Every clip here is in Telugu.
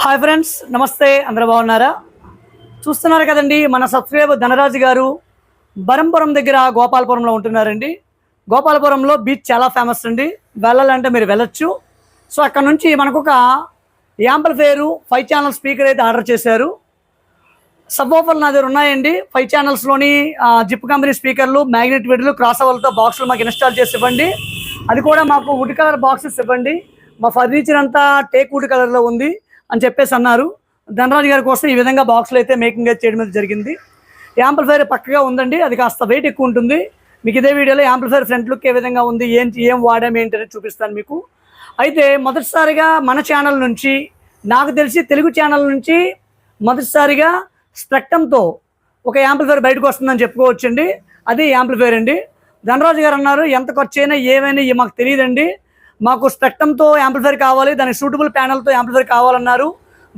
హాయ్ ఫ్రెండ్స్, నమస్తే. అందరూ బాగున్నారా? చూస్తున్నారు కదండి, మన సబ్స్క్రైబర్ ధనరాజు గారు బరంపురం దగ్గర గోపాలపురంలో ఉంటున్నారండి. గోపాలపురంలో బీచ్ చాలా ఫేమస్ అండి. వెళ్ళాలంటే మీరు వెళ్ళొచ్చు. సో అక్కడ నుంచి మనకు ఒక యాంప్లిఫైయర్ 5 ఛానల్ స్పీకర్ అయితే ఆర్డర్ చేశారు. సబ్ ఓఫర్లు నా దగ్గర ఉన్నాయండి. 5 ఛానల్స్లోని జిప్ కంపెనీ స్పీకర్లు, మ్యాగ్నెట్ విడ్లు, క్రాస్ ఓవర్లతో బాక్సులు మాకు ఇన్స్టాల్ చేసి ఇవ్వండి. అది కూడా మాకు వుడ్ కలర్ బాక్సెస్ ఇవ్వండి. మా ఫర్నిచర్ అంతా టేక్ వుడ్ కలర్లో ఉంది అని చెప్పేసి అన్నారు. ధనరాజు గారి కోసం ఈ విధంగా బాక్సులు అయితే మేకింగ్ అయితే చేయడం జరిగింది. యాంప్లిఫైర్ పక్కగా ఉందండి, అది కాస్త వెయిట్ ఎక్కువ ఉంటుంది. మీకు ఇదే వీడియోలో యాంప్లిఫైర్ ఫ్రంట్ లుక్ ఏ విధంగా ఉంది, ఏం వాడాం ఏంటి అనేది చూపిస్తాను మీకు. అయితే మొదటిసారిగా మన ఛానల్ నుంచి, నాకు తెలిసి తెలుగు ఛానల్ నుంచి మొదటిసారిగా స్పెక్ట్రమ్తో ఒక యాంప్లిఫైర్ బయటకు వస్తుందని చెప్పుకోవచ్చండి. అది యాంప్లిఫైర్ అండి. ధనరాజు గారు అన్నారు, ఎంత ఖర్చు అయినా ఏమైనా మాకు తెలియదండి, మాకు స్పెక్ట్రమ్తో యాంప్లిఫైర్ కావాలి, దానికి సూటబుల్ ప్యానల్తో యాంప్లిఫైర్ కావాలన్నారు.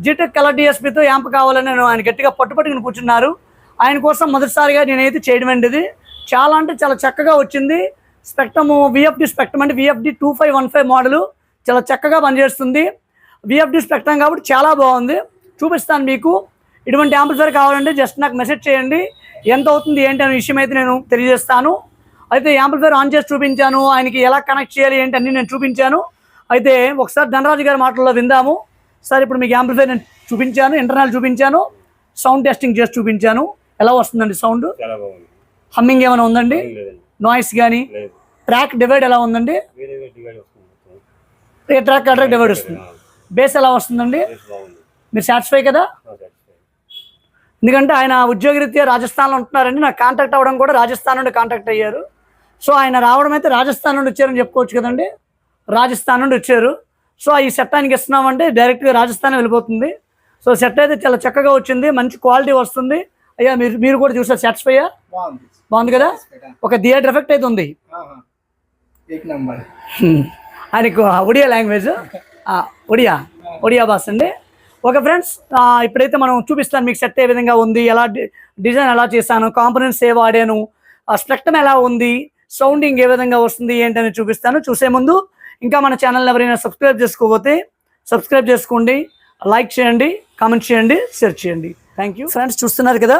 జీటెక్ కలర్ డిఎస్పీతో యాంప్ కావాలని ఆయన గట్టిగా పట్టుపట్టుకుని కూర్చున్నారు. ఆయన కోసం మొదటిసారిగా నేనైతే చేయడం అండి. ఇది చాలా అంటే చాలా చక్కగా వచ్చింది. స్పెక్ట్రమ్ విఎఫ్డి స్పెక్ట్రమ్ అంటే విఎఫ్డి 2515 మోడలు చాలా చక్కగా పనిచేస్తుంది. విఎఫ్డి స్పెక్ట్రమ్ కాబట్టి చాలా బాగుంది. చూపిస్తాను మీకు. ఇటువంటి యాంప్లిఫైర్ కావాలంటే జస్ట్ నాకు మెసేజ్ చేయండి, ఎంత అవుతుంది ఏంటి అనే విషయం అయితే నేను తెలియజేస్తాను. అయితే యాంప్లిఫైర్ ఆన్ చేసి చూపించాను, ఆయనకి ఎలా కనెక్ట్ చేయాలి ఏంటి అన్నీ నేను చూపించాను. అయితే ఒకసారి ధనరాజు గారి మాటల్లో విందాము. సార్, ఇప్పుడు మీకు యాంప్లిఫైర్ నేను చూపించాను, ఇంటర్నల్ చూపించాను, సౌండ్ టెస్టింగ్ చేసి చూపించాను. ఎలా వస్తుందండి సౌండ్? హమ్మింగ్ ఏమైనా ఉందండి? నాయిస్ కానీ? ట్రాక్ డివైడ్ ఎలా ఉందండి? ట్రాక్ డివైడ్ వస్తుంది. బేస్ ఎలా వస్తుందండి? మీరు సాటిస్ఫై కదా? ఎందుకంటే ఆయన ఉద్యోగరీత్యా రాజస్థాన్లో ఉంటున్నారండి. నాకు కాంటాక్ట్ అవ్వడం కూడా రాజస్థాన్ నుండి కాంటాక్ట్ అయ్యారు. సో ఆయన రావడం అయితే రాజస్థాన్ నుండి వచ్చారని చెప్పుకోవచ్చు కదండి. రాజస్థాన్ నుండి వచ్చారు. సో ఈ సెట్ ఆయనకి ఇస్తున్నామంటే డైరెక్ట్గా రాజస్థాన్ వెళ్ళిపోతుంది. సో సెట్ అయితే చాలా చక్కగా వచ్చింది, మంచి క్వాలిటీ వస్తుంది. అయ్యా మీరు కూడా చూసారు, సాటిస్ఫై అయ్యా? బాగుంది కదా? ఒక థియేటర్ ఎఫెక్ట్ అయితే ఉంది. ఆయనకు ఒడియా లాంగ్వేజ్, ఒడియా భాష అండి. ఓకే ఫ్రెండ్స్, ఇప్పుడైతే మనం చూపిస్తాను మీకు సెట్ ఏ విధంగా ఉంది, ఎలా డిజైన్ ఎలా చేశాను, కాంపోనెంట్స్ ఏ వాడాను, స్పెక్ట్రమ్ ఎలా ఉంది, సౌండింగ్ ఏ విధంగా వస్తుంది ఏంటని చూపిస్తాను. చూసే ముందు ఇంకా మన ఛానల్ ఎవరైనా సబ్స్క్రైబ్ చేసుకోకపోతే సబ్స్క్రైబ్ చేసుకోండి, లైక్ చేయండి, కామెంట్ చేయండి, షేర్ చేయండి. Thank you friends. చూస్తున్నారు కదా,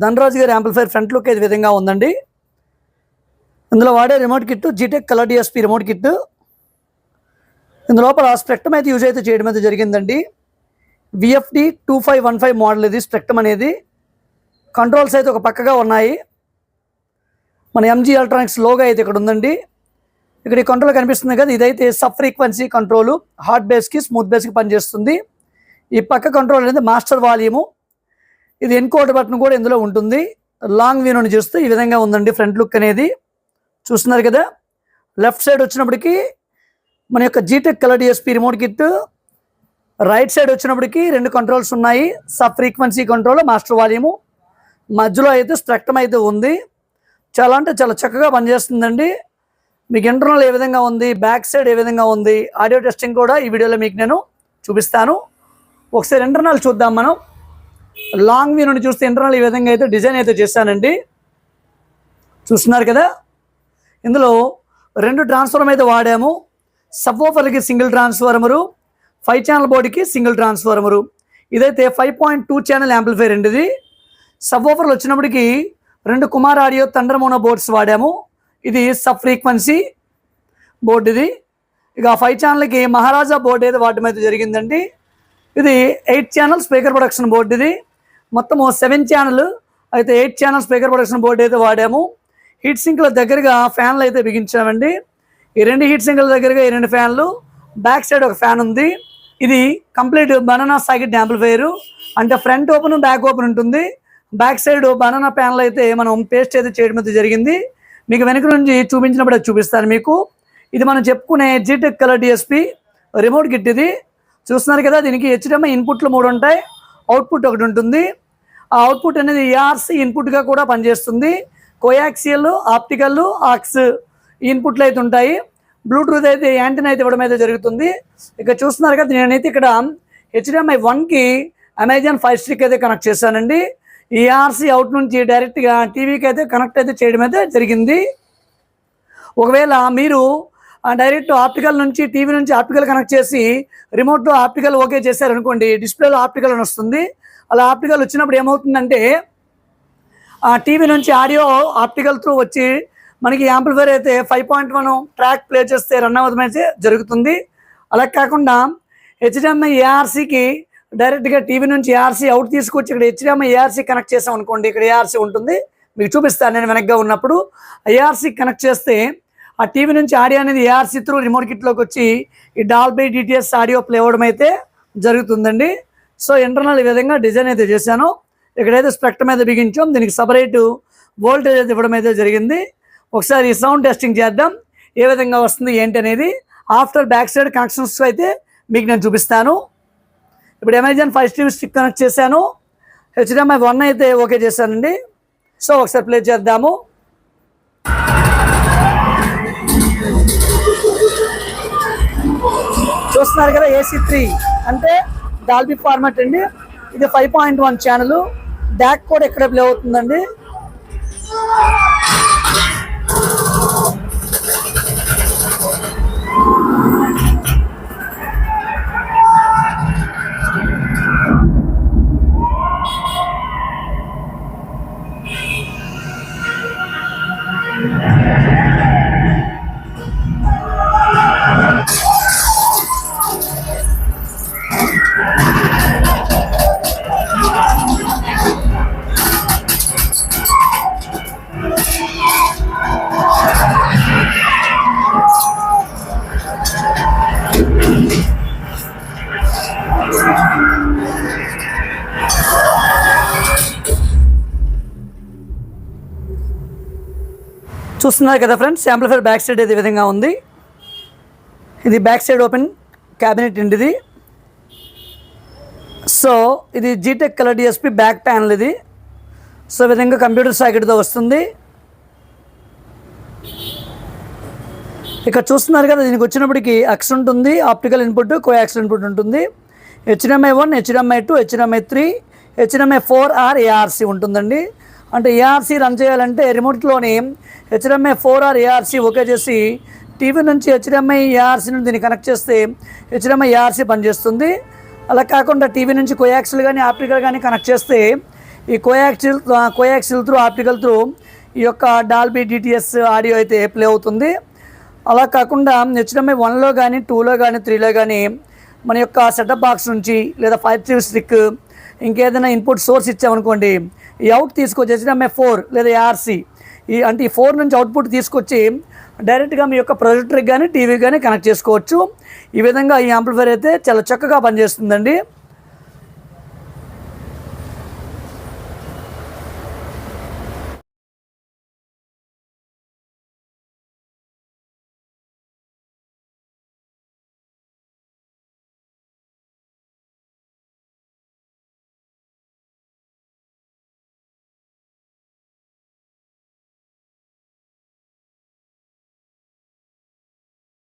ధనరాజు గారి యాంప్లిఫైర్ ఫ్రంట్ లుక్ ఏ విధంగా ఉందండి. ఇందులో వాడే రిమోట్ కిట్ జీటెక్ కలర్ డిఎస్పీ రిమోట్ కిట్. ఇందులోపల స్పెక్ట్రమ్ అయితే యూజ్ అయితే చేయడం అయితే జరిగిందండి. విఎఫ్డి 2515 మోడల్ ఇది స్పెక్ట్రమ్ అనేది. కంట్రోల్స్ అయితే ఒక పక్కగా ఉన్నాయి. మన ఎంజీ ఎలక్ట్రానిక్స్ లోగో అయితే ఇక్కడ ఉందండి. ఇక్కడ ఈ కంట్రోల్ కనిపిస్తుంది కదా, ఇదైతే సబ్ ఫ్రీక్వెన్సీ కంట్రోలు, హార్డ్ బేస్కి స్మూత్ బేస్కి పనిచేస్తుంది. ఈ పక్క కంట్రోల్ అనేది మాస్టర్ వాల్యూము. ఇది ఎన్కోడ్ బటన్ కూడా ఇందులో ఉంటుంది. లాంగ్ వ్యూ నుండి చూస్తే ఈ విధంగా ఉందండి ఫ్రంట్ లుక్ అనేది. చూస్తున్నారు కదా. లెఫ్ట్ సైడ్ వచ్చినప్పటికీ మన యొక్క G Tech colour DSP remote kit, right side వచ్చినప్పటికి 2 కంట్రోల్స్ ఉన్నాయి. Sub frequency control, master volume. మధ్యలో అయితే స్పెక్ట్రమ్ అయితే ఉంది. చాలా అంటే చాలా చక్కగా పనిచేస్తుందండి. మీకు ఇంటర్నల్ ఏ విధంగా ఉంది, బ్యాక్ సైడ్ ఏ విధంగా ఉంది, ఆడియో టెస్టింగ్ కూడా ఈ వీడియోలో మీకు నేను చూపిస్తాను. ఒకసారి ఇంటర్నల్ చూద్దాం మనం. లాంగ్ వ్యూ నుండి చూస్తే ఇంటర్నల్ ఈ విధంగా అయితే డిజైన్ అయితే చేశానండి. చూస్తున్నారు కదా. ఇందులో 2 ట్రాన్స్ఫార్మర్ అయితే వాడాము. సబ్ ఓఫర్లకి సింగిల్ ట్రాన్స్ఫార్మరు, 5 ఛానల్ బోర్డుకి సింగిల్ ట్రాన్స్ఫార్మరు. ఇదైతే 5.2 ఛానల్ యాంప్లిఫైర్ అండి. ఇది సబ్ ఓఫర్లు వచ్చినప్పటికీ 2 Kumar audio thunder mono boards వాడాము. ఇది సబ్ ఫ్రీక్వెన్సీ బోర్డు ఇది. ఇక 5 ఛానల్కి మహారాజా బోర్డు అయితే వాడటం అయితే జరిగిందండి. ఇది 8 ఛానల్ స్పీకర్ ప్రొడక్షన్ బోర్డు. ఇది మొత్తము 7 ఛానల్ అయితే 8 ఛానల్ స్పీకర్ ప్రొడక్షన్ బోర్డు అయితే వాడాము. హీట్ సింక్ల దగ్గరగా ఫ్యాన్లు అయితే బిగించామండి. ఈ 2 హీట్ సింక్ల దగ్గరగా ఈ 2 ఫ్యాన్లు, బ్యాక్ సైడ్ ఒక ఫ్యాన్ ఉంది. ఇది కంప్లీట్ బనానా సాకెట్ యాంప్లిఫైర్. అంటే ఫ్రంట్ ఓపెన్, బ్యాక్ ఓపెన్ ఉంటుంది. బ్యాక్ సైడ్ బనానా ప్యానల్ అయితే మనం పేస్ట్ అయితే చేయడం అయితే జరిగింది. మీకు వెనక నుంచి చూపించినప్పుడు అది చూపిస్తాను మీకు. ఇది మనం చెప్పుకునే G Tech colour DSP remote kit ఇది. చూస్తున్నారు కదా. దీనికి హెచ్డిఎంఐ ఇన్పుట్లు 3 ఉంటాయి, అవుట్పుట్ ఒకటి ఉంటుంది. ఆ అవుట్పుట్ అనేది ఏఆర్సి ఇన్పుట్గా కూడా పనిచేస్తుంది. కోయాక్సియల్, ఆప్టికల్, ఆక్స్ ఇన్పుట్లు అయితే ఉంటాయి. బ్లూటూత్ అయితే యాంటీనా అయితే ఇవ్వడం అయితే జరుగుతుంది. ఇక చూస్తున్నారు కదా, నేనైతే ఇక్కడ హెచ్డిఎంఐ 1కి అమెజాన్ ఫైర్ స్టిక్ అయితే కనెక్ట్ చేశానండి. ఏఆర్సి అవుట్ నుంచి డైరెక్ట్గా టీవీకి అయితే కనెక్ట్ అయితే చేయడం అయితే జరిగింది. ఒకవేళ మీరు డైరెక్ట్ ఆప్టికల్ నుంచి టీవీ నుంచి ఆప్టికల్ కనెక్ట్ చేసి రిమోట్లో ఆప్టికల్ ఓకే చేశారనుకోండి, డిస్ప్లేలో ఆప్టికల్ అని వస్తుంది. అలా ఆప్టికల్ వచ్చినప్పుడు ఏమవుతుందంటే ఆ టీవీ నుంచి ఆడియో ఆప్టికల్ త్రూ వచ్చి మనకి యాంప్లిఫైర్ అయితే 5.1 ట్రాక్ ప్లే చేస్తే రన్ అవ్వడం అయితే జరుగుతుంది. అలా కాకుండా హెచ్డిఎంఐ ఏఆర్సీకి డైరెక్ట్గా టీవీ నుంచి ఏఆర్సీ అవుట్ తీసుకొచ్చి ఇక్కడ హెచ్డిఎంఐ ఏఆర్సీ కనెక్ట్ చేసాం అనుకోండి, ఇక్కడ ఏఆర్సీ ఉంటుంది, మీకు చూపిస్తాను నేను వెనక్గా ఉన్నప్పుడు. ఏఆర్సీ కనెక్ట్ చేస్తే ఆ టీవీ నుంచి ఆడియో అనేది ఏఆర్సీ త్రూ రిమోట్ కిట్లోకి వచ్చి ఈ డాల్బీ డిటిఎస్ ఆడియో ప్లే అవ్వడం అయితే జరుగుతుందండి. సో ఇంటర్నల్ ఈ విధంగా డిజైన్ అయితే చేశాను. ఇక్కడైతే స్పెక్ట్రమ్ అయితే బిగించాం, దీనికి సపరేట్ వోల్టేజ్ అయితే ఇవ్వడం అయితే జరిగింది. ఒకసారి ఈ సౌండ్ టెస్టింగ్ చేద్దాం, ఏ విధంగా వస్తుంది ఏంటి అనేది. ఆఫ్టర్ బ్యాక్ సైడ్ కనెక్షన్స్ అయితే మీకు నేను చూపిస్తాను. ఇప్పుడు అమెజాన్ 5 టీవీ స్టిక్ కనెక్ట్ చేశాను, హెచ్డిఎంఐ 1 అయితే ఓకే చేశానండి. సో ఒకసారి ప్లే చేద్దాము. చూస్తున్నారు కదా, AC3 అంటే డాల్బీ ఫార్మాట్ అండి. ఇది 5.1 ఛానల్, డాక్ కూడా ఎక్కడ ప్లే అవుతుందండి. చూస్తున్నారు కదా ఫ్రెండ్స్, యాంప్లిఫైర్ బ్యాక్ సైడ్ అయితే ఈ విధంగా ఉంది. ఇది బ్యాక్ సైడ్ ఓపెన్ క్యాబినెట్ అండి ఇది. సో ఇది G Tech colour DSP back panel ఇది. సో ఈ విధంగా కంప్యూటర్ సాకెట్తో వస్తుంది. ఇక్కడ చూస్తున్నారు కదా, దీనికి వచ్చినప్పటికి అక్స్ ఉంటుంది, ఆప్టికల్ ఇన్పుట్, కోయాక్సిల్ ఇన్పుట్ ఉంటుంది. HDMI 1, HDMI 2, HDMI 3, HDMI 4R ARC ఉంటుందండి. అంటే ఏఆర్సీ రన్ చేయాలంటే రిమోట్లోని హెచ్డిఎంఐ 4R ఏఆర్సీ ఓకే చేసి టీవీ నుంచి హెచ్డిఎంఐ ఏఆర్సీని దీన్ని కనెక్ట్ చేస్తే హెచ్డిఎంఐ ఏఆర్సీ పనిచేస్తుంది. అలా కాకుండా టీవీ నుంచి కోయాక్సిల్ కానీ ఆప్టికల్ కానీ కనెక్ట్ చేస్తే ఈ కోయాక్సిల్ త్రూ ఆప్టికల్ త్రూ ఈ యొక్క డాల్బీ డిటిఎస్ ఆడియో అయితే ప్లే అవుతుంది. అలా కాకుండా హెచ్డిఎంఐ 1లో కానీ 2లో కానీ 3లో కానీ మన యొక్క సెటప్ బాక్స్ నుంచి లేదా 5 టీవీ స్టిక్ ఇంకేదైనా ఇన్పుట్ సోర్స్ ఇచ్చామనుకోండి, ఈ అవుట్ తీసుకొచ్చి హెచ్డిఎంఐ 4 లేదా ఏఆర్సీ అంటే ఈ 4 నుంచి అవుట్పుట్ తీసుకొచ్చి డైరెక్ట్గా మీ యొక్క ప్రొజెక్టర్కి కానీ టీవీకి కానీ కనెక్ట్ చేసుకోవచ్చు. ఈ విధంగా ఈ యాంప్లిఫైర్ అయితే చాలా చక్కగా పనిచేస్తుందండి.